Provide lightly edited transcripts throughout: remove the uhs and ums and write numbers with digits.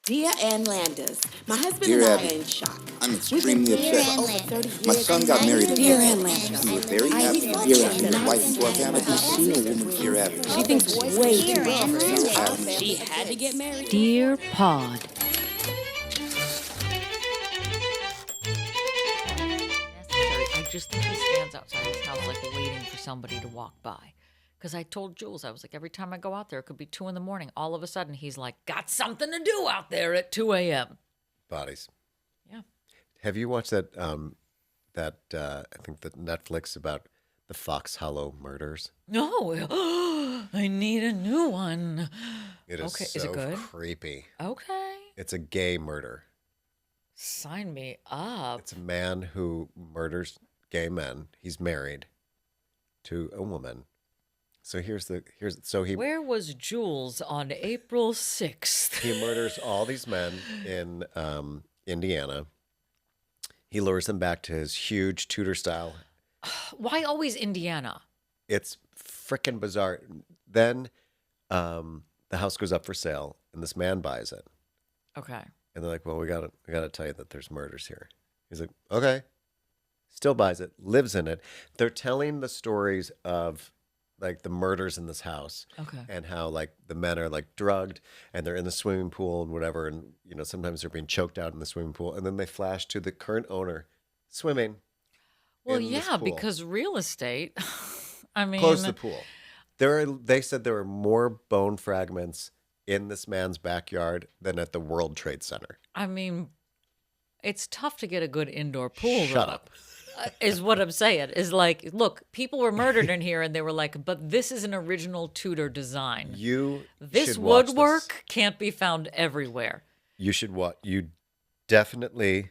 Dear Ann Landis, my husband Dear and I Abby, are in shock. I'm We've been extremely together upset. for over 30 years. My son got married in Dear April. Ann Landis. We were very I happy. thought Dear she Abby, was his wife nice into our family. and She a woman. Dear Abby. She thinks way too well for So herself. happy. She had to get married. Dear Pod. I just think he stands outside his house like waiting for somebody to walk by. Because I told Jules, I was like, every time I go out there, it could be 2 a.m. All of a sudden, he's like, got something to do out there at 2 a.m. Bodies. Yeah. Have you watched that? I think the Netflix about the Fox Hollow murders. No, I need a new one. It is Okay, so is it good? creepy. Okay. It's a gay murder. Sign me up. It's a man who murders gay men. He's married to a woman. So Where was Jules on April 6th? he murders all these men in Indiana. He lures them back to his huge Tudor style. Why always Indiana? It's frickin' bizarre. Then the house goes up for sale, and this man buys it. Okay. And they're like, "Well, we gotta tell you that there's murders here." He's like, "Okay." Still buys it, lives in it. They're telling the stories of like the murders in this house, Okay. and how like the men are like drugged and they're in the swimming pool and whatever, and sometimes they're being choked out in the swimming pool, and then they flash to the current owner swimming. Well, in this yeah, pool. because real estate. I mean, Close the pool. They said there were more bone fragments in this man's backyard than at the World Trade Center. I mean, it's tough to get a good indoor pool. Shut though. up. Is what I'm saying. Is like, look, people were murdered in here, and they were like, but this is an original Tudor design. This should watch woodwork can't be found everywhere. You should watch. You definitely.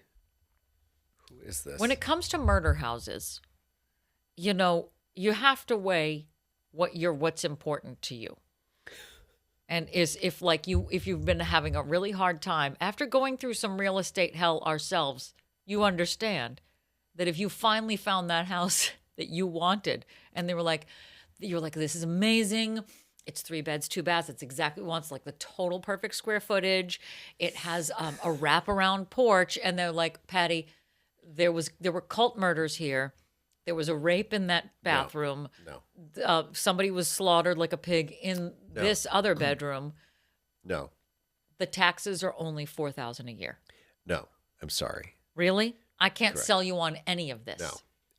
Who is this? When it comes to murder houses, you have to weigh what's important to you. And if you've been having a really hard time after going through some real estate hell ourselves, you understand that if you finally found that house that you wanted, and you're like, this is amazing. It's 3 beds, 2 baths. It's exactly what it wants, like the total perfect square footage. It has a wraparound porch, and they're like, Patty, there were cult murders here. There was a rape in that bathroom. No. Somebody was slaughtered like a pig in this other bedroom. No. The taxes are only $4,000 a year. No. I'm sorry. Really? I can't Correct. sell you on any of this. No.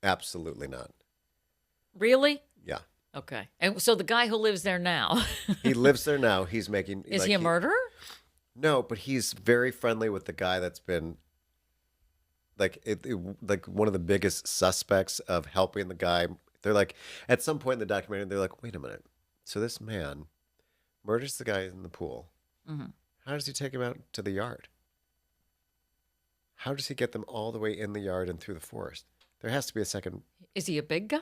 Absolutely not. Really? Yeah. Okay. And so the guy who lives there now, He lives there now. He's making. is he a murderer? No, but he's very friendly with the guy that's been like like one of the biggest suspects of helping the guy. They're like, at some point in the documentary, they're like, wait a minute. So this man murders the guy in the pool. Mm-hmm. How does he take him out to the yard? How does he get them all the way in the yard and through the forest? There has to be a second. Is he a big guy?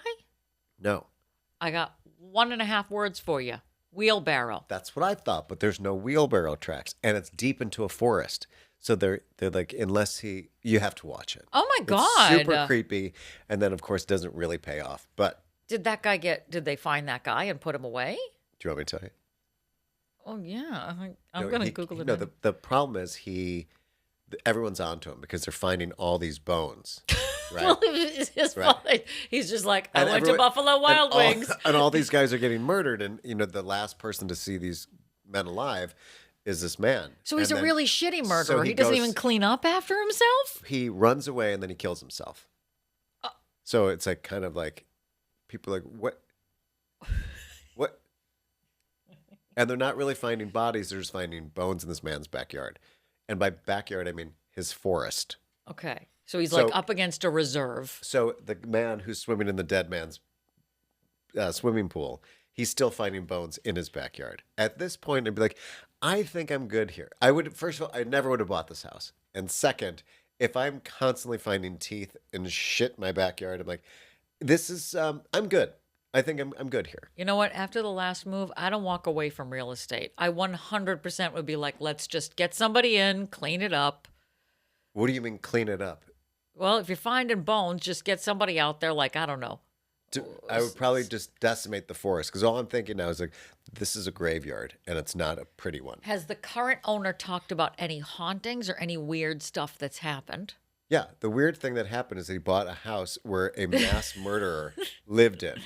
No, I got 1.5 words for you. Wheelbarrow. that's what I thought, but there's no wheelbarrow tracks, and it's deep into a forest. So they're like, you have to watch it. Oh my It's God. super creepy, and then of course it doesn't really pay off. But Did they find that guy and put him away? do you want me to tell you? Oh, yeah. I'm No, going to he- Google it. No, the problem is everyone's onto him because they're finding all these bones, right? Well, it's just Right. fine. He's just like, I And went to everyone- Buffalo Wild Wings. and all these guys are getting murdered, and the last person to see these men alive is this man. So he's And a then- really shitty murderer. so he doesn't goes- even clean up after himself? He runs away and then he kills himself. So it's like kind of like people are like, what? What? And they're not really finding bodies, they're just finding bones in this man's backyard. And by backyard, I mean his forest. Okay. So he's So- like up against a reserve. So the man who's swimming in the dead man's swimming pool, he's still finding bones in his backyard. At this point, I'd be like, I think I'm good here. First of all, I never would have bought this house. And second, if I'm constantly finding teeth and shit in my backyard, I'm like, this is, I'm good. I think I'm good here. You know what? After the last move, I don't walk away from real estate. I 100% would be like, let's just get somebody in, clean it up. What do you mean clean it up? Well, if you're finding bones, just get somebody out there, like, I don't know. I would probably just decimate the forest because all I'm thinking now is like this is a graveyard, and it's not a pretty one. Has the current owner talked about any hauntings or any weird stuff that's happened? Yeah, the weird thing that happened is he bought a house where a mass murderer lived in.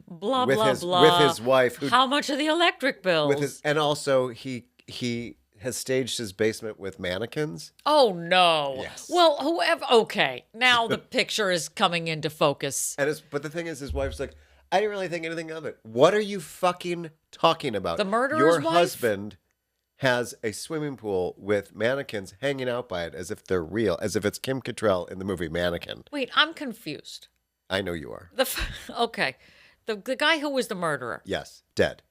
Blah, with blah, his, blah. With his wife. How much are the electric bills? And also, he has staged his basement with mannequins. Oh, no. Yes. Well, whoever. Okay. Now the picture is coming into focus. But the thing is, his wife's like, I didn't really think anything of it. What are you fucking talking about? The murderer's Your wife? husband has a swimming pool with mannequins hanging out by it as if they're real, as if it's Kim Cattrall in the movie Mannequin. Wait, I'm confused. I know you are. Okay. The guy who was the murderer, Yes, dead.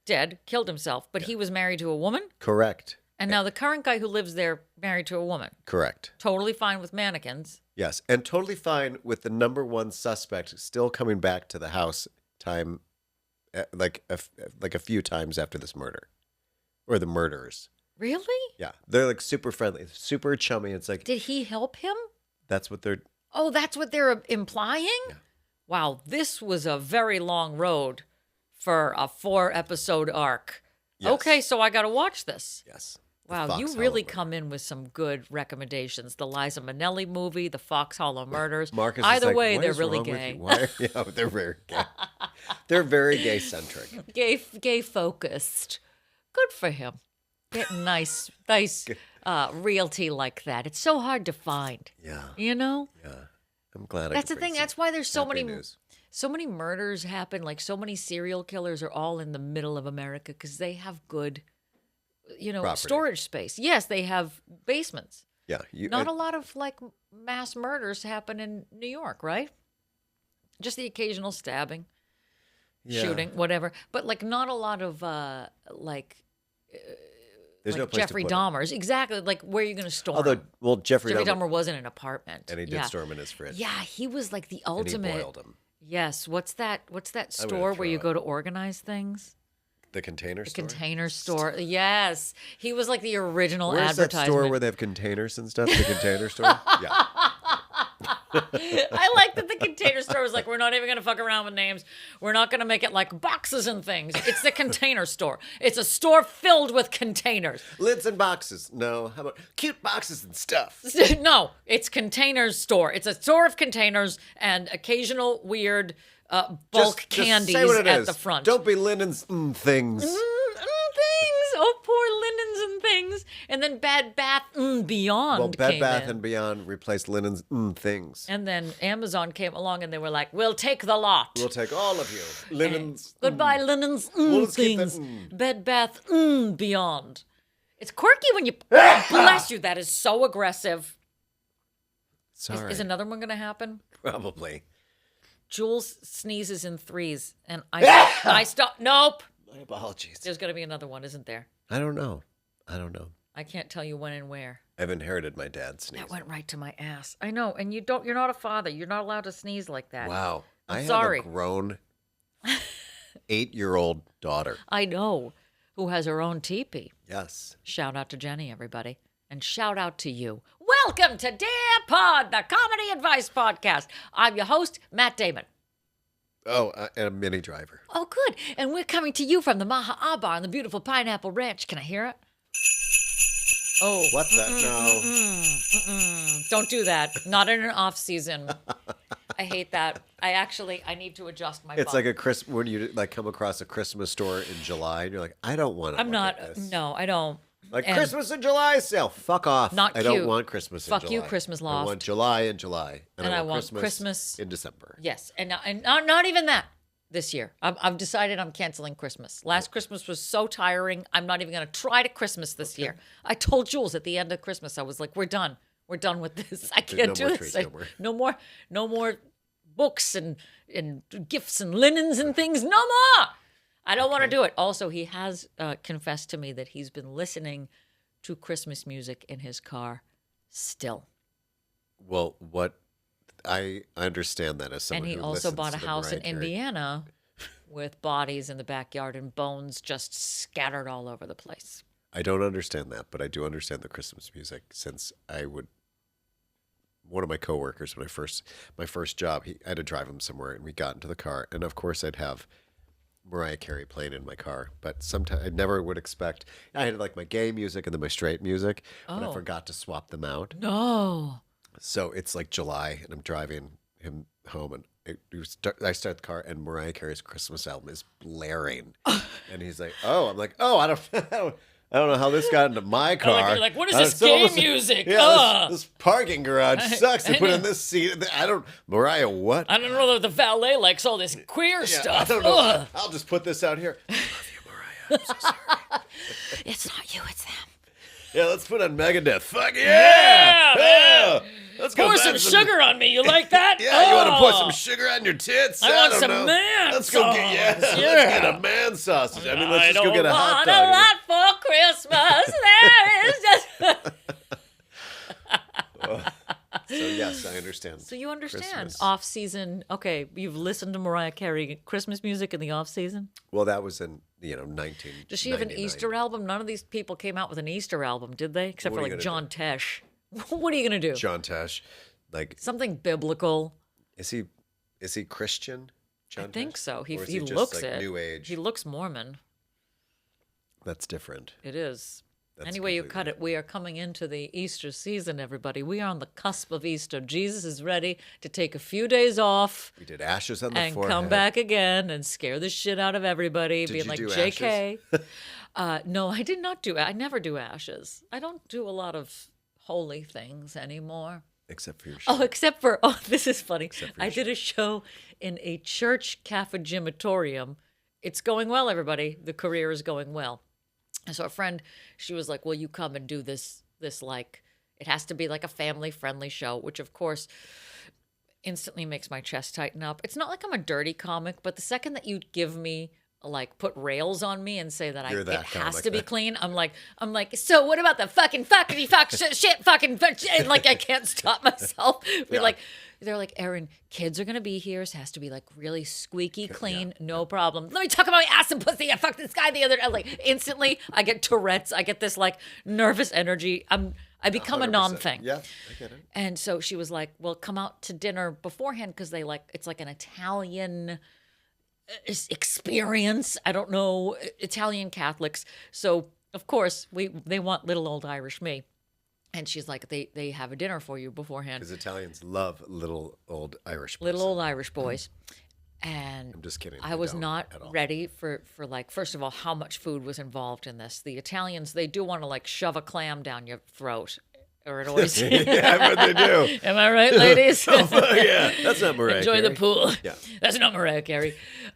dead, killed himself, but he was married to a woman? Correct. And now the current guy who lives there, married to a woman. Correct. Totally fine with mannequins. Yes, and totally fine with the number one suspect still coming back to the house like a few times after this murder. Or the murderers. Really? Yeah. They're like super friendly, super chummy. It's like, Did he help him? that's what they're. Oh, that's what they're implying? Yeah. Wow, this was a very long road for a 4-episode arc. Yes. Okay, so I got to watch this. Yes. The Wow, you Fox really Hollow come in with some good recommendations. The Liza Minnelli movie, the Fox Hollow Murders. Marcus is Either like, way, "What they're is really wrong with gay. you? Why? Yeah, they're very gay. They're very gay-centric. Gay focused. Good for him. Getting nice realty like that. It's so hard to find. Yeah. You know? Yeah. I'm glad I That's could the bring thing. some That's why there's so happy many news. so many murders happen. Like so many serial killers are all in the middle of America because they have good, Property. storage space. Yes, they have basements. Yeah. Not a lot of like mass murders happen in New York, right? Just the occasional stabbing, shooting, whatever. But like not a lot of There's no place Jeffrey to put 'em. Dahmer's. Exactly. Like where are you going to store Although, him? well, Jeffrey Jeffrey Dahmer, Dahmer was in an apartment. and he did store him in his fridge. Yeah, he was like the And he ultimate. boiled him. Yes. What's that I'm gonna store where throw you up. go to organize things? The Container Store? Container store. Yes. He was like the original Where's that advertisement. store where they have containers and stuff? The Container Store? Yeah. I like that the Container Store was like, we're not even going to fuck around with names. We're not going to make it like boxes and things. It's the Container Store. It's a store filled with containers. Lids and boxes. No. How about cute boxes and stuff? No, it's Containers Store. It's a store of containers and occasional weird bulk Just candies say what it at is. the front. Don't be linens things. Things. Oh, poor linens and things. And then Bed Bath Beyond Well, Bed came Bath in. and Beyond replaced linens things. And then Amazon came along and they were like, we'll take the lot. We'll take all of you. Linens. Goodbye, linens, just keep that, things. Bed Bath Beyond. It's quirky when you... Bless you, that is so aggressive. Sorry. Is another one going to happen? Probably. Jules sneezes in threes, and I stop. Nope. My apologies. There's going to be another one, isn't there? I don't know. I can't tell you when and where. I've inherited my dad's sneeze. That went right to my ass. I know, and you're not a father. You're not allowed to sneeze like that. Wow. I'm I sorry. have a grown 8-year-old daughter. I know, who has her own teepee. Yes. Shout out to Jenny, everybody. And shout out to you. Welcome to Dear Pod, the comedy advice podcast. I'm your host, Matt Damon. Oh, and a mini driver. Oh, good. And we're coming to you from the Maha Bar on the beautiful Pineapple Ranch. Can I hear it? Oh. What's that? No. Don't do that. Not in an off season. I hate that. I need to adjust my It's bum. like a when you like come across a Christmas store in July and you're like, I don't want to. I'm not. No, I don't. Like And Christmas in July sale. Fuck off. Not I don't cute. want Christmas in Fuck July. you, Christmas I loft. want July in July. And I I want want Christmas in December. Yes, and not even that this year. I've decided I'm canceling Christmas. Last Christmas was so tiring. I'm not even going to try to Christmas this year. I told Jules at the end of Christmas, I was like, "We're done. We're done with this. I can't no do more this. treats, No more books and gifts and linens and things. No more. I don't want to do it." Also, he has confessed to me that he's been listening to Christmas music in his car still. Well, what I understand that as someone And he who also listens bought a to the house in Mariah Carey. Indiana with bodies in the backyard and bones just scattered all over the place. I don't understand that, but I do understand the Christmas music since one of my coworkers, when my first job, I had to drive him somewhere and we got into the car. And of course I'd have Mariah Carey playing in my car, but sometimes I never would expect. I had like my gay music and then my straight music, but I Oh. forgot to swap them out. No. So it's like July, and I'm driving him home, and I start the car, and Mariah Carey's Christmas album is blaring, and he's like, "Oh," I'm like, "Oh, I don't know how this got into my car." you're like, what is this gay music? Yeah, Ugh. this parking garage sucks. They put in this seat. Mariah, what? I don't know that the valet likes all this queer Yeah, stuff. I don't know. Ugh. I'll just put this out here. I love you, Mariah. I'm so sorry. It's not you, it's them. Yeah, let's put on Megadeth. Fuck Yeah, yeah! Let's go Pour back some sugar on me. You like that? Yeah, you want to pour Oh. some sugar on your tits? I want don't some know. man Let's go get sauce. let's Yeah. get a man sausage. I mean, let's I just go don't get a hot want a dog. lot for Christmas. There is just. So yes, I understand. So you understand Christmas. off season. Okay, you've listened to Mariah Carey Christmas music in the off season. Well, that was in 19. Does she have an Easter album? None of these people came out with an Easter album, did they? Except What for are you like gonna John Tesh. What are you gonna do? John Tesh, like, Something biblical. is he Christian? John I think Tesh? so. He Or is just looks looks like it. New Age. He looks Mormon. That's different. It is. That's Any way you completely cut it, we are coming into the Easter season, everybody. We are on the cusp of Easter. Jesus is ready to take a few days off We did ashes on the and forehead. come back again and scare the shit out of everybody, being you like, do JK. No, I did not do I never do ashes. I don't do a lot of holy things anymore. Except for your show. Oh, except for, this is funny. for I did a show in a church cafegimatorium. It's going well, everybody. The career is going well. And so a friend, she was like, will you come and do this like, it has to be like a family-friendly show, which of course instantly makes my chest tighten up. It's not like I'm a dirty comic, but the second that you give me like put rails on me and say that You're it that has comic to be then. clean, I'm like, so what about the fucking fuckity fuck shit fucking shit? Like I can't stop myself. Yeah. They're like, Erin, kids are gonna be here. So it has to be like really squeaky clean, no problem. Let me talk about my ass and pussy. I fucked this guy the other day. Like instantly, I get Tourette's. I get this like nervous energy. I become a 100%. nom thing. Yeah, I get it. And so she was like, well, come out to dinner beforehand because it's like an Italian experience. I don't know, Italian Catholics. So of course they want little old Irish me. And she's like, they have a dinner for you beforehand. Because Italians love little old Irish. Little person. old Irish boys. And I'm just kidding. I they was don't not at all. ready for like, first of all, how much food was involved in this. The Italians, they do want to like shove a clam down your throat. Or it always Yeah, but they do. Am I right, ladies? Yeah, that's not Mariah Enjoy the Carey. pool. Yeah. That's not Mariah Carey.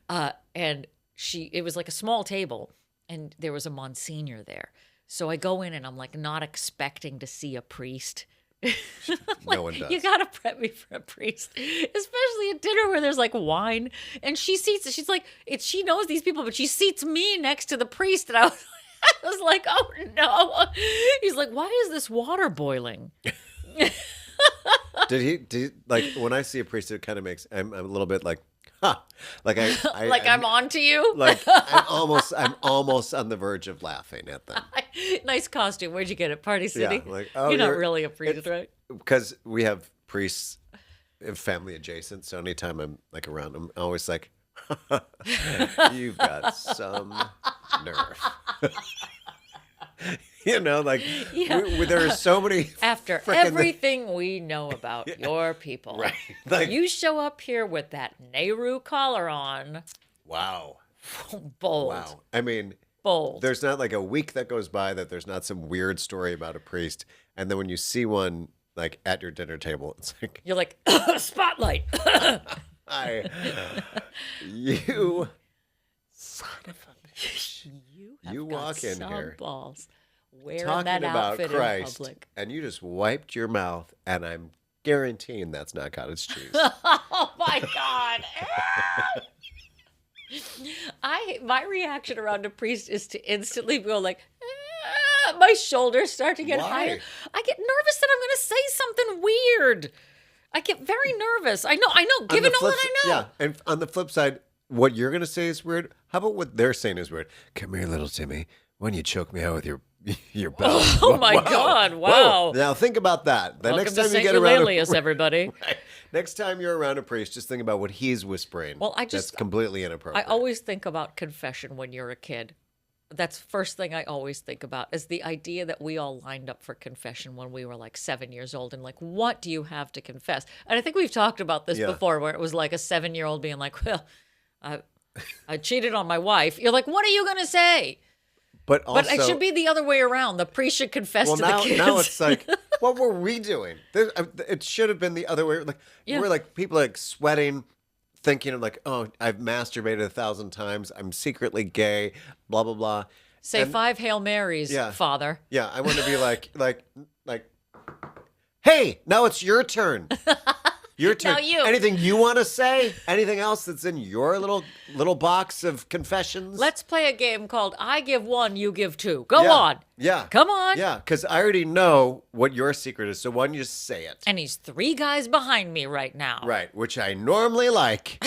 And it was like a small table, and there was a Monsignor there. So I go in, and I'm like not expecting to see a priest. No one does. You gotta prep me for a priest, especially at dinner where there's like wine. And she's like, she knows these people, but she seats me next to the priest, and I was like, oh no. He's like, why is this water boiling? Did he like when I see a priest? It kind of makes I'm a little bit like, huh? Like I'm on to you. like I'm almost on the verge of laughing at them Nice costume. Where'd you get it? Party City? Yeah, like, oh, you're not you're- really a priest, right? because we have priests, family adjacent. So anytime I'm like around, I'm always like, you've got some nerve. Like Yeah. there are so many. After frickin' everything we know about your people, Right. Like, you show up here with that Nehru collar on. wow. Bold. Wow. I mean, Bold. there's not like a week that goes by that there's not some weird story about a priest. And then when you see one like at your dinner table, it's like, You're like, spotlight. you son of a bitch. You You walk in some here balls wearing talking that about outfit in Christ, public. and you just wiped your mouth, and I'm guaranteeing that's not cottage cheese. Oh my God. My reaction around a priest is to instantly go like, my shoulders start to get Why? higher. I get nervous that I'm going to say something weird. I get very nervous. I know, On given the all flip that I know. Yeah, and on the flip side, what you're gonna say is weird. How about what they're saying is weird? Come here, little Timmy. When you choke me out with your belt. Oh my God, wow. Now think about that. The Welcome next to time you St. get around, Eulalius, everybody. right. Next time you're around a priest, just think about what he's whispering. Well, that's completely I inappropriate. always think about confession when you're a kid. That's the first thing I always think about is the idea that we all lined up for confession when we were like 7 years old and like, what do you have to confess? And I think we've talked about this before where it was like a 7-year-old being like, well, I cheated on my wife. You're like, what are you going to say? But it should be the other way around. The priest should confess to the kids. Now it's like, what were we doing? It should have been the other way. Like we're like people like sweating, thinking of like, oh, I've masturbated 1,000 times. I'm secretly gay. Blah blah blah. Say 5 Hail Marys, Father. Yeah, I want to be like, hey, now it's your turn. Your turn. Now you. Anything you want to say? Anything else that's in your little box of confessions? Let's play a game called I Give 1, You Give 2. Go on. Yeah. Come on. Yeah, because I already know what your secret is, so why don't you just say it? And he's 3 guys behind me right now. Right, which I normally like.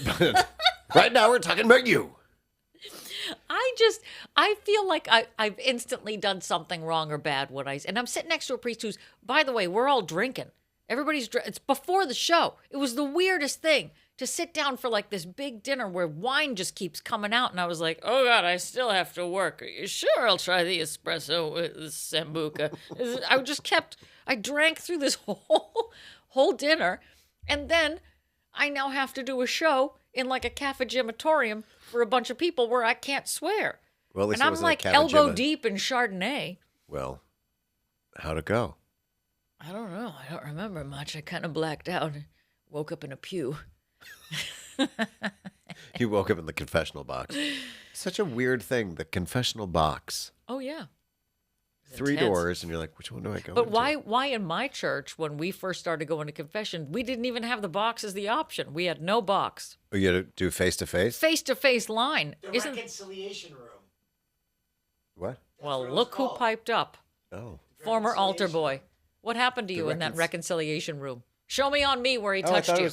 But right now we're talking about you. I feel like I've instantly done something wrong or bad and I'm sitting next to a priest who's, by the way, we're all drinking. It's before the show. It was the weirdest thing to sit down for like this big dinner where wine just keeps coming out. And I was like, oh God, I still have to work. Are you sure I'll try the espresso with the Sambuca? I drank through this whole dinner. And then I now have to do a show in like a cafegimatorium for a bunch of people where I can't swear. Well, at least and it I'm wasn't like a elbow deep in Chardonnay. Well, how'd it go? I don't know. I don't remember much. I kind of blacked out and woke up in a pew. You woke up in the confessional box. Such a weird thing, the confessional box. Oh, yeah. 3 intense. doors, and you're like, which one do I go But into? why in my church, when we first started going to confession, we didn't even have the box as the option. We had no box. Oh, you had to do face-to-face? Face-to-face line. The reconciliation room. What? Well, what it look was who called. piped up. Oh. Former altar Reconciliation. boy. What happened to you in that reconciliation room? Show me on me where he touched you.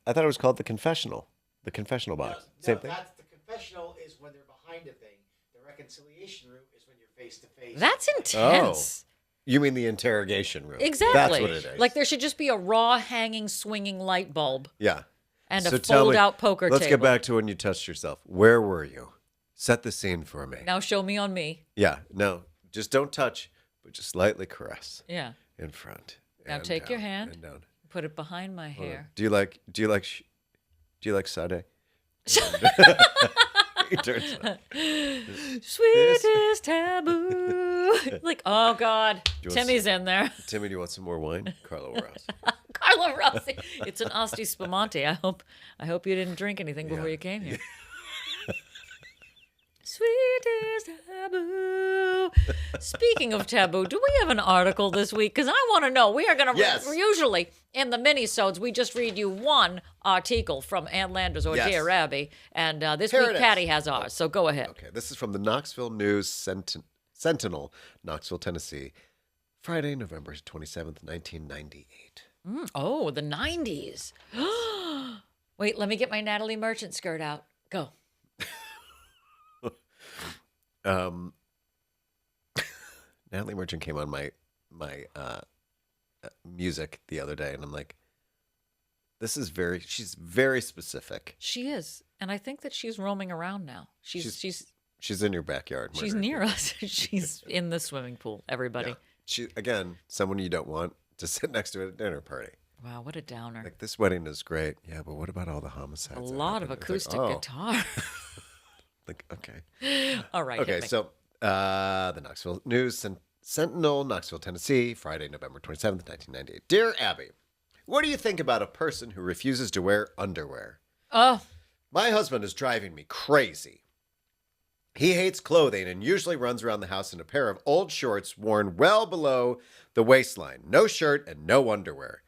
I thought it was called the confessional. The confessional box. Same thing? That's the confessional is when they're behind a thing. The reconciliation room is when you're face to face. That's intense. You mean the interrogation room? Exactly. That's what it is. Like there should just be a raw, hanging, swinging light bulb Yeah. and So a tell me- fold-out poker Let's table. get back to when you touched yourself. Where were you? Set the scene for me. Now show me on me. Yeah. No, just don't touch, but just lightly caress Yeah. in front. Now and take your down, hand. and down. Put it behind my hair. Do you like Sade? He turns up. Sweetest taboo. Like, oh God, you want Timmy's in there. Timmy, do you want some more wine? Carlo Ross. Carlo Rossi. It's an Asti Spumante. I hope you didn't drink anything before Yeah. you came here. Sweetest taboo. Speaking of taboo, do we have an article this week? Because I want to know. We are going to Yes. usually in the mini-sodes we just read you one article from Ann Landers or Yes. Dear Abby, and this Here week it is. Patty has ours. So go ahead. Okay, this is from the Knoxville News Sentinel, Knoxville, Tennessee, Friday, November 27th, 1998. Oh, the 90s. Wait, let me get my Natalie Merchant skirt out. Go. Natalie Merchant came on my music the other day, and I'm like, she's very specific. She is. And I think that she's roaming around now. She's She's in your backyard. she's murdering near people. us. She's in the swimming pool, everybody. Yeah. She, again, someone you don't want to sit next to at a dinner party. Wow, what a downer. Like, this wedding is great. Yeah, but what about all the homicides? A that lot of happened? It's acoustic like, oh. guitar. Like, okay. All right. Okay, hit me. so the Knoxville News Sentinel, Knoxville, Tennessee, Friday, November 27th, 1998. Dear Abby, what do you think about a person who refuses to wear underwear? Oh, My husband is driving me crazy. He hates clothing and usually runs around the house in a pair of old shorts worn well below the waistline, no shirt and no underwear.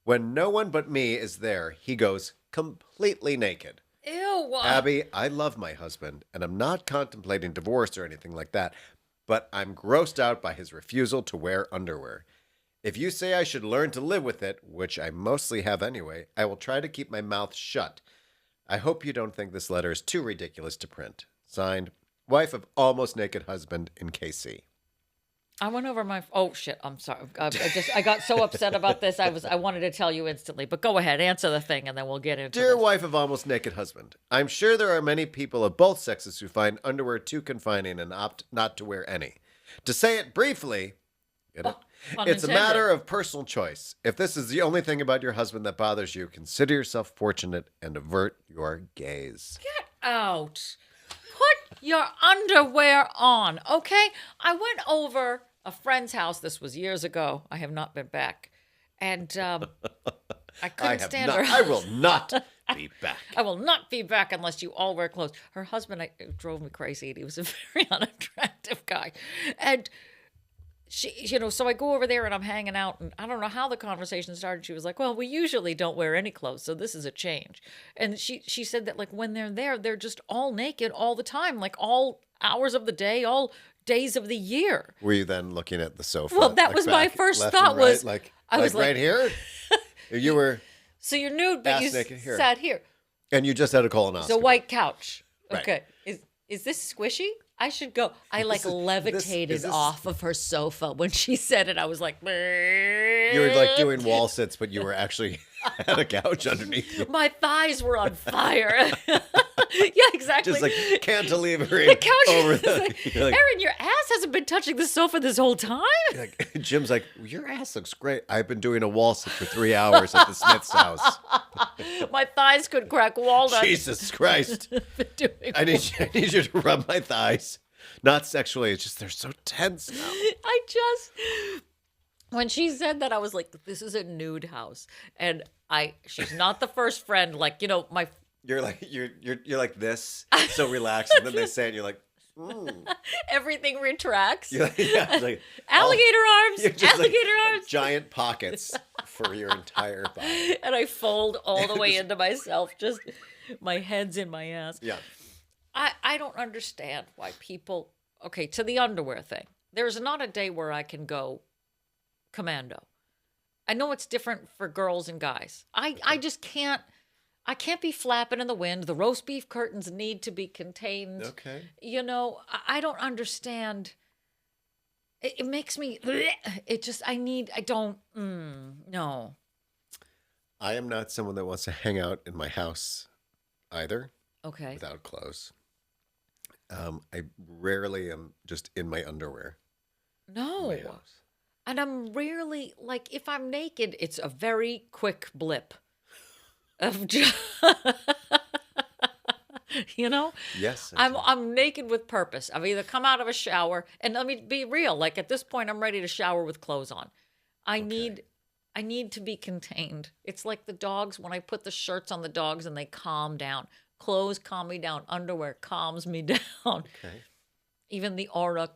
When no one but me is there, he goes completely naked. ew. Abby, I love my husband, and I'm not contemplating divorce or anything like that, but I'm grossed out by his refusal to wear underwear. If you say I should learn to live with it, which I mostly have anyway, I will try to keep my mouth shut. I hope you don't think this letter is too ridiculous to print. Signed, wife of almost naked husband in KC. I went over my. Oh shit! I'm sorry. I got so upset about this. I wanted to tell you instantly, but go ahead, answer the thing, and then we'll get into. Dear this. wife of almost naked husband, I'm sure there are many people of both sexes who find underwear too confining and opt not to wear any. To say it briefly, get it? Pun It's a intended. matter of personal choice. If this is the only thing about your husband that bothers you, consider yourself fortunate and avert your gaze. Get out. Put your underwear on, okay? I went over a friend's house. This was years ago. I have not been back, and I couldn't stand her. I will not be back. I will not be back unless you all wear clothes. Her husband drove me crazy. He was a very unattractive guy. And she, so I go over there and I'm hanging out, and I don't know how the conversation started. She was like, well, we usually don't wear any clothes, so this is a change. And she said that, like, when they're there, they're just all naked all the time, like all hours of the day, all days of the year. Were you then looking at the sofa? Well, that like was my back, first left thought and right, was- like, I was right here? You were, So you're nude, but Ass you naked here. sat here. and you just had a colonoscopy. It's a white couch. Right. Okay. Is this squishy? I should go. I like levitated is this- off of her sofa when she said it. I was like, You were like doing wall sits, but you were actually had a couch underneath you. my thighs were on fire. Yeah, exactly. Just like cantilevering the couch over is the. like, You're like, Erin, your ass hasn't been touching the sofa this whole time. Jim's like, your ass looks great. I've been doing a wall sit for 3 hours at the Smith's house. My thighs could crack walnuts. Jesus Christ. Doing I need you to rub my thighs. Not sexually, it's just they're so tense now. when she said that, I was like, this is a nude house. And she's not the first friend. Like, my You're like you're like this, so relaxed, and then they say it, and you're like, everything retracts. you're like, yeah, it's like Alligator arms. you're just like Alligator arms. giant pockets for your entire body. And I fold all the way into myself. Just my head's in my ass. Yeah, I don't understand why people. Okay, to the underwear thing. There's not a day where I can go commando. I know it's different for girls and guys. I just can't. I can't be flapping in the wind. The roast beef curtains need to be contained. okay. I don't understand. It makes me. It just. I don't. No. I am not someone that wants to hang out in my house either Okay. without clothes. I rarely am just in my underwear in No. my house. And I'm rarely, like, if I'm naked, it's a very quick blip of just, Yes, I do. I'm naked with purpose. I've either come out of a shower, and let me be real, like at this point I'm ready to shower with clothes on. I need to be contained. It's like the dogs, when I put the shirts on the dogs and they calm down. Clothes calm me down. Underwear calms me down. Okay. Even the Aura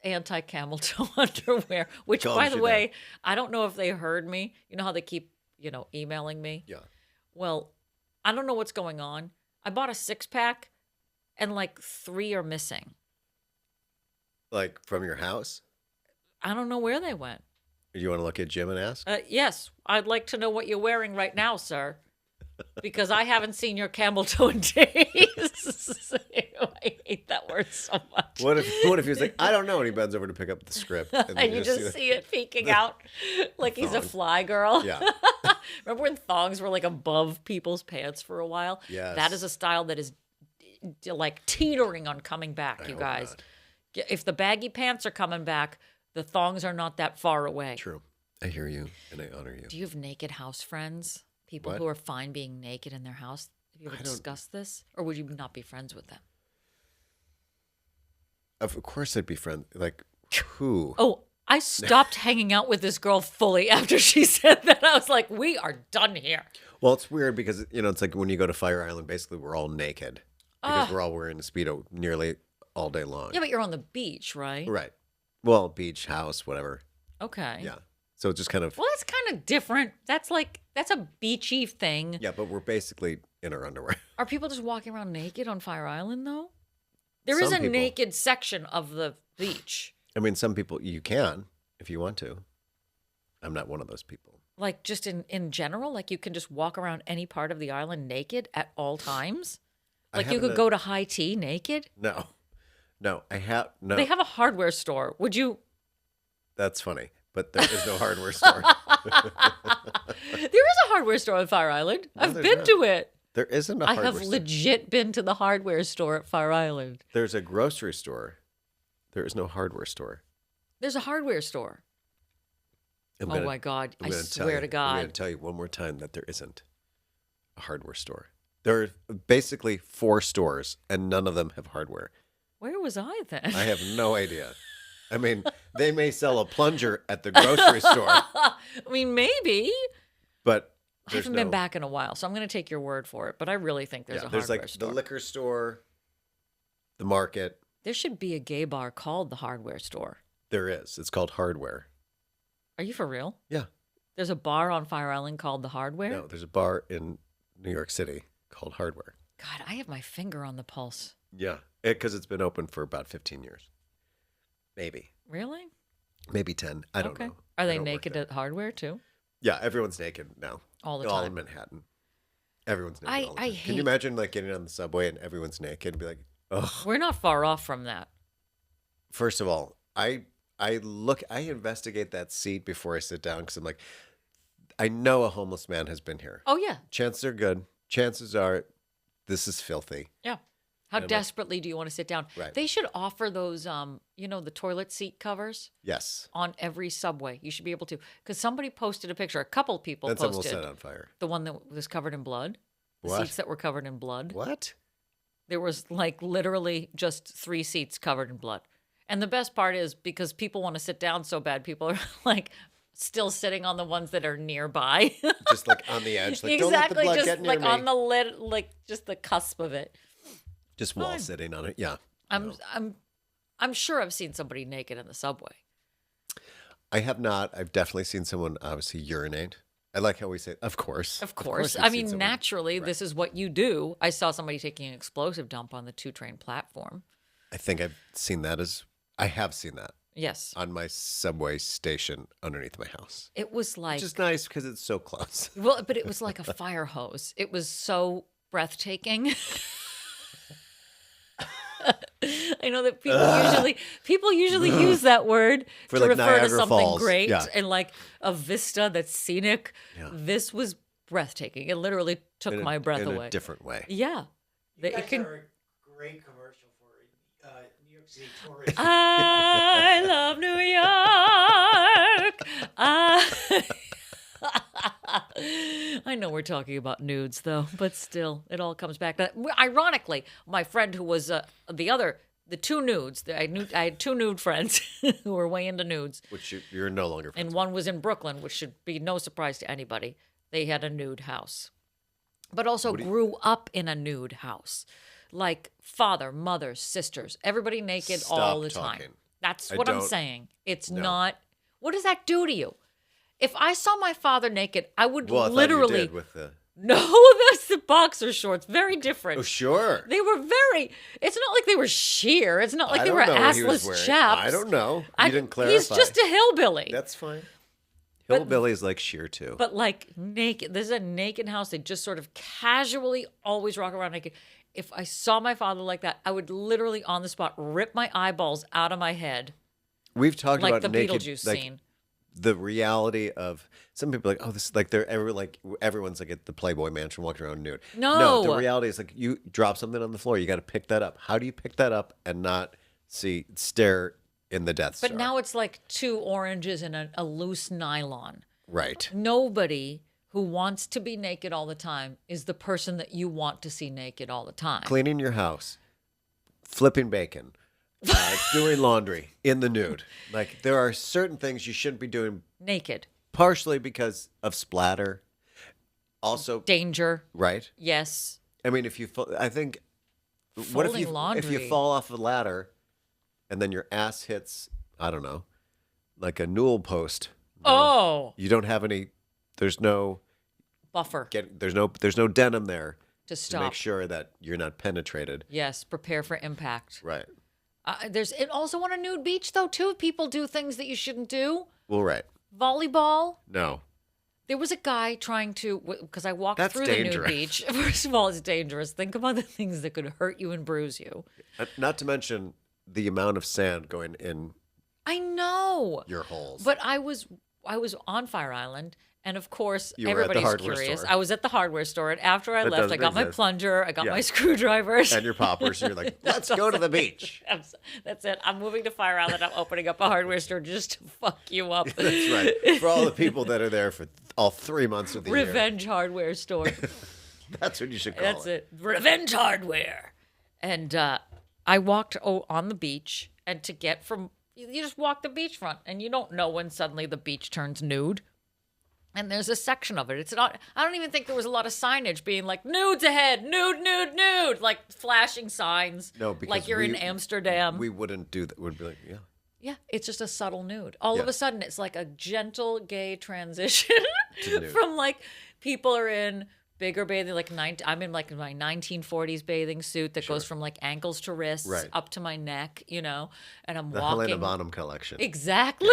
anti-camel toe underwear, which, Calms by the you way, down. I don't know if they heard me. You know how they keep, emailing me? Yeah. Well, I don't know what's going on. I bought a 6-pack and like 3 are missing. Like from your house? I don't know where they went. You want to look at Jim and ask? Yes, I'd like to know what you're wearing right now, sir. Because I haven't seen your camel toe in days. I hate that word so much. What if he was like, I don't know, and he bends over to pick up the script, And you just see it peeking out like he's a thong. fly girl. Yeah. Remember when thongs were like above people's pants for a while? Yes. That is a style that is like teetering on coming back, I you hope guys. not. If the baggy pants are coming back, the thongs are not that far away. True. I hear you and I honor you. Do you have naked house friends? People What? who are fine being naked in their house? Have you ever discussed this? Or would you not be friends with them? Of course I'd be friends. Like, who? Oh, I stopped hanging out with this girl fully after she said that. I was like, we are done here. Well, it's weird because, it's like when you go to Fire Island, basically we're all naked because we're all wearing a Speedo nearly all day long. Yeah, but you're on the beach, right? Right. Well, beach, house, whatever. Okay. Yeah. So it's just kind of, Well, that's kind of different. That's a beachy thing. yeah, but we're basically in our underwear. Are people just walking around naked on Fire Island, though? There is Some a people. naked section of the beach. I mean, some people, you can if you want to. I'm not one of those people. Like, just in general? Like, you can just walk around any part of the island naked at all times? Like, you could go to high tea naked? No. No, I have, no. They have a hardware store. Would you That's funny, but there is no hardware store. There is a hardware store on Fire Island. I've there's been not. to it. There isn't a I hardware have store. legit been to the hardware store at Fire Island. There's a grocery store. There is no hardware store. There's a hardware store. Oh my God. I swear to I'm God. going to tell you one more time that there isn't a hardware store. There are basically 4 stores, and none of them have hardware. Where was I then? I have no idea. I mean, they may sell a plunger at the grocery store, I mean, maybe. but I haven't been back in a while, so I'm going to take your word for it. But I really think there's a there's hardware like store. the liquor store, the market. There should be a gay bar called the hardware store. There is. It's called Hardware. Are you for real? Yeah. There's a bar on Fire Island called the Hardware? No, there's a bar in New York City called Hardware. God, I have my finger on the pulse. Yeah, because it's been open for about 15 years. Maybe. Really? Maybe 10. I don't know. Are I they don't work naked there. at Hardware too? Yeah, everyone's naked now. All the All time. in Manhattan. Everyone's naked. I all the time. Can hate- you imagine like getting on the subway and everyone's naked and be like, ugh. We're not far off from that. First of all, I investigate that seat before I sit down because I'm like, I know a homeless man has been here. Oh, yeah. Chances are good. Chances are this is filthy. Yeah. How And I'm like- desperately do you want to sit down? Right. They should offer those, the toilet seat covers Yes. on every subway. You should be able to. Because somebody posted a picture. A couple people Then someone will posted set on fire. the one that was covered in blood. The What? seats that were covered in blood. What? There was like literally just 3 seats covered in blood. And the best part is because people want to sit down so bad, people are like still sitting on the ones that are nearby. Just like on the edge. Like, exactly, don't let the blood just get near like me. on the lid, like just the cusp of it. Just wall Fine. sitting on it. Yeah. I'm sure I've seen somebody naked in the subway. I have not. I've definitely seen someone obviously urinate. I like how we say, of course. Of course. we've I seen mean, someone- naturally, this is what you do. I saw somebody taking an explosive dump on the 2-train platform. I think I've seen that I have seen that Yes. on my subway station underneath my house. It was like, Which is nice because it's so close. well, but it was like a fire hose. It was so breathtaking. I know that people usually use that word For, to like, refer to Niagara something Falls. great Yeah. and like a vista that's scenic. Yeah. This was breathtaking. It literally took my breath in away. a different way. Yeah. You It guys can- are a great commercial for New York City tourism. I love New York. I know we're talking about nudes, though, but still, it all comes back. Ironically, my friend who was the 2 nudes, I had 2 nude friends who were way into nudes, Which you're no longer friends and one was in Brooklyn, which should be no surprise to anybody. They had a nude house, but also grew up in a nude house. Like father, mother, sisters, everybody naked all Stop the time. talking. That's I what I'm don't- saying. It's No. not. What does that do to you? If I saw my father naked, I would Well, I thought literally. you did with the... No, that's the boxer shorts. Very different. Oh, sure. They were very. It's not like they were sheer. It's not like I they don't were know what he was assless wearing. chaps. I don't know. You didn't clarify. He's just a hillbilly. That's fine. But- Hillbillies like sheer too. But like naked, this is a naked house. They just sort of casually always walk around naked. If I saw my father like that, I would literally on the spot rip my eyeballs out of my head, We've talked like about the naked, Beetlejuice like, scene. the reality of some people are like, oh, this is like everyone's like at the Playboy Mansion walking around nude. No. The reality is like you drop something on the floor, you got to pick that up. How do you pick that up and not stare in the Death Star? But now it's like 2 oranges and a loose nylon. Right. Nobody who wants to be naked all the time is the person that you want to see naked all the time. Cleaning your house, flipping bacon, doing laundry in the nude. Like there are certain things you shouldn't be doing, Naked. partially because of splatter. Also, Danger. right? Yes. I mean, I think, what if Folding you laundry. fall off a ladder, and then your ass hits, I don't know, like a newel post. Oh. You don't have any. There's no Buffer there's no denim there to to stop. make sure that you're not penetrated. Yes. Prepare for impact. Right. There's it also on a nude beach though too. People do things that you shouldn't do. Well, right. Volleyball. No. There was a guy trying to because I walked That's through the dangerous. nude beach. First of all, it's dangerous. Think about the things that could hurt you and bruise you. Not to mention the amount of sand going in I know. Your holes. But I was on Fire Island, and of course, You were at the everybody's hardware curious. store. I was at the hardware store, and after I That left, I doesn't got my exist. plunger, I got Yeah. my screwdrivers. And your poppers. You're like, let's go to the beach. That's it. I'm moving to Fire Island. I'm opening up a hardware store just to fuck you up. That's right. For all the people that are there for all 3 months of the year. Revenge hardware store. That's what you should call That's it. it. Revenge hardware. And I walked on the beach, and to get from, you just walk the beachfront, and you don't know when suddenly the beach turns nude. And there's a section of it. It's not, I don't even think there was a lot of signage being like, nudes ahead, nude, nude, nude, like flashing signs. No, because like you're in Amsterdam. We wouldn't do that. We'd be like, yeah. Yeah, it's just a subtle nude. All of Yeah. a sudden, it's like a gentle gay transition To nude. from like people are in bigger bathing, like I'm in like my 1940s bathing suit that goes from like ankles to wrists Right. up to my neck, and I'm The walking. Helena Bonham collection. Exactly.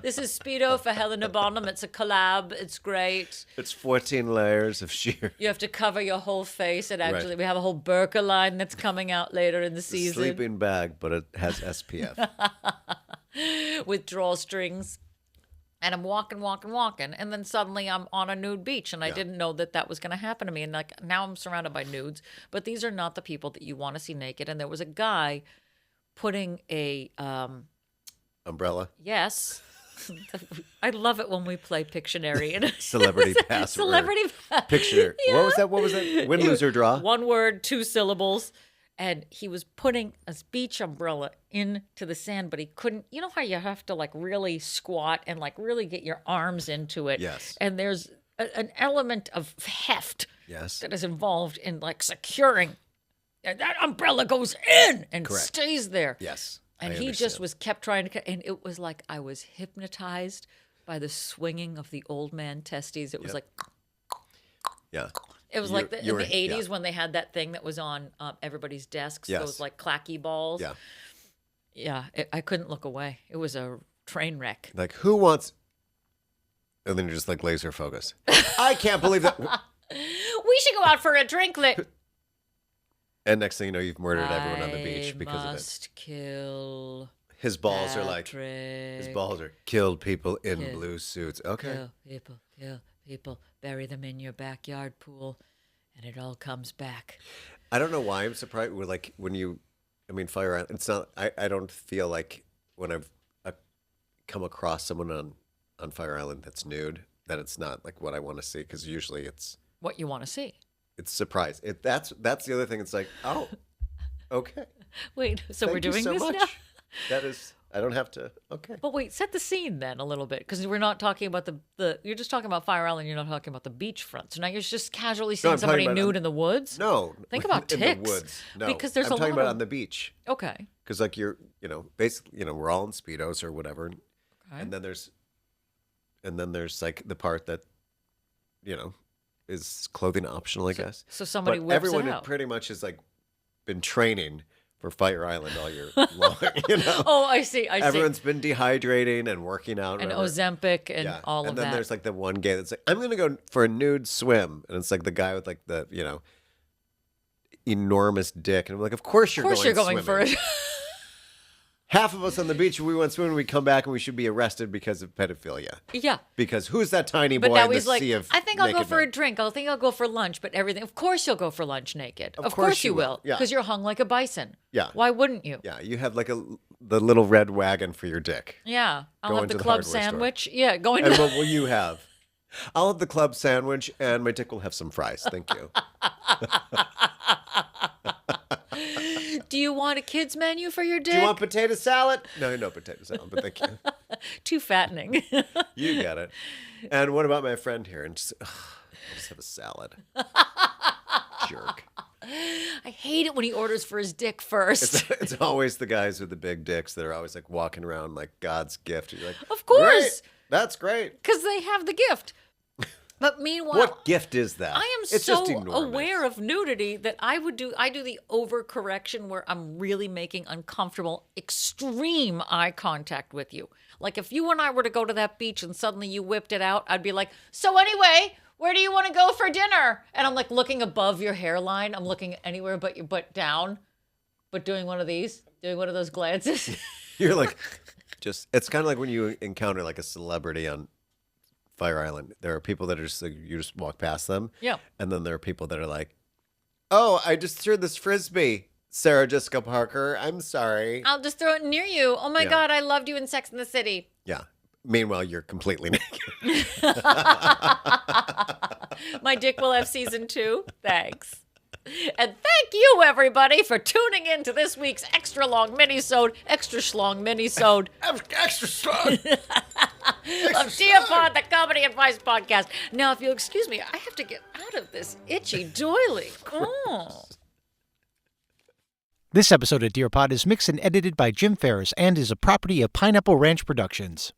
This is Speedo for Helena Bonham. It's a collab. It's great. It's 14 layers of sheer You have to cover your whole face. And actually, we have a whole burqa line that's coming out later in the season sleeping bag, but it has SPF. with drawstrings. And I'm walking, and then suddenly I'm on a nude beach, and I didn't know that was going to happen to me. And like now I'm surrounded by nudes, but these are not the people that you want to see naked. And there was a guy putting a Umbrella. yes. I love it when we play Pictionary and Celebrity password. celebrity Picture. Yeah. What was that? Win, lose, or draw? One word, 2 syllables. And he was putting a beach umbrella into the sand, but he couldn't. You know how you have to like really squat and like really get your arms into it? Yes. And there's an element of heft Yes. that is involved in like securing. And that umbrella goes in and Correct. stays there. Yes. And I he just understand. was kept trying to, and it was like I was hypnotized by the swinging of the old man testes. It was like, Yeah. it was You- like you in were- the 80s yeah. when they had that thing that was on everybody's desks, Yes. those like clacky balls. Yeah. Yeah, I couldn't look away. It was a train wreck. Like, who wants. And then you're just like laser focus. I can't believe that. We should go out for a drink. And next thing you know, you've murdered everyone on the beach because of it. Must kill His balls are like. Patrick. His balls are killed people in Kill. blue suits. Okay. Kill people, bury them in your backyard pool, and it all comes back. I don't know why I'm surprised. We're like when you, I mean, Fire Island. It's not. I don't feel like when I've come across someone on Fire Island that's nude that it's not like what I want to see because usually it's What you want to see? surprise. That's the other thing. It's like oh, okay. Wait, so we're Thank you doing so this much. now? That is. I don't have to. Okay. But wait, set the scene then a little bit, because we're not talking about the. You're just talking about Fire Island. You're not talking about the beachfront. So now you're just casually seeing I'm talking somebody about nude in the woods. No. Think about in ticks. the woods. No. Because there's I'm a talking lot about of- on the beach. Okay. Because like you're, basically, we're all in speedos or whatever, Okay. and then there's like the part that, is clothing optional, I guess. So somebody but whips everyone it out. pretty much has like been training for Fire Island all year long. Oh, I see. Everyone's been dehydrating and working out, And whatever. Ozempic and Yeah. all and of then that. there's like the one gay that's like, I'm gonna go for a nude swim, and it's like the guy with like the enormous dick, and I'm like, of course of course, you're going for swimming. it. Half of us on the beach, we went swimming, we come back, and we should be arrested because of pedophilia. Yeah. Because who's that tiny But boy now in the he's like, sea of I think I'll go naked for a men? drink. I think I'll go for lunch, but everything. Of course you'll go for lunch naked. Of course course you you will. will. Yeah. Because you're hung like a bison. Yeah. Why wouldn't you? Yeah, you have like the little red wagon for your dick. Yeah. I'll Go have into the the club hardware store. sandwich. Yeah. Going And to. what will you have? I'll have the club sandwich, and my dick will have some fries. Thank you. Do you want a kid's menu for your dick? Do you want potato salad? No potato salad, but thank you. Too fattening. You get it. And what about my friend here? And just, I'll just have a salad. Jerk. I hate it when he orders for his dick first. It's always the guys with the big dicks that are always like walking around like God's gift. You're like, Of course. "Great, that's great. Because they have the gift. But meanwhile, What gift is that? I am It's just so enormous. aware of nudity that I do the overcorrection where I'm really making uncomfortable, extreme eye contact with you. Like if you and I were to go to that beach and suddenly you whipped it out, I'd be like, so anyway, where do you want to go for dinner? And I'm like looking above your hairline. I'm looking anywhere but down. but doing one of those glances. You're like, it's kind of like when you encounter like a celebrity on Fire Island. There are people that are just like, you just walk past them. Yeah. And then there are people that are like, oh, I just threw this Frisbee. Sarah Jessica Parker, I'm sorry. I'll just throw it near you. Oh my Yeah. God, I loved you in Sex and the City. Yeah. Meanwhile, you're completely naked. My dick will have season 2. Thanks. And thank you, everybody, for tuning in to this week's extra long mini-sode, extra schlong mini-sode Extra strong. of Deopod, the Comedy Advice Podcast. Now, if you'll excuse me, I have to get out of this itchy doily. Oh. This episode of Dear Pod is mixed and edited by Jim Ferris and is a property of Pineapple Ranch Productions.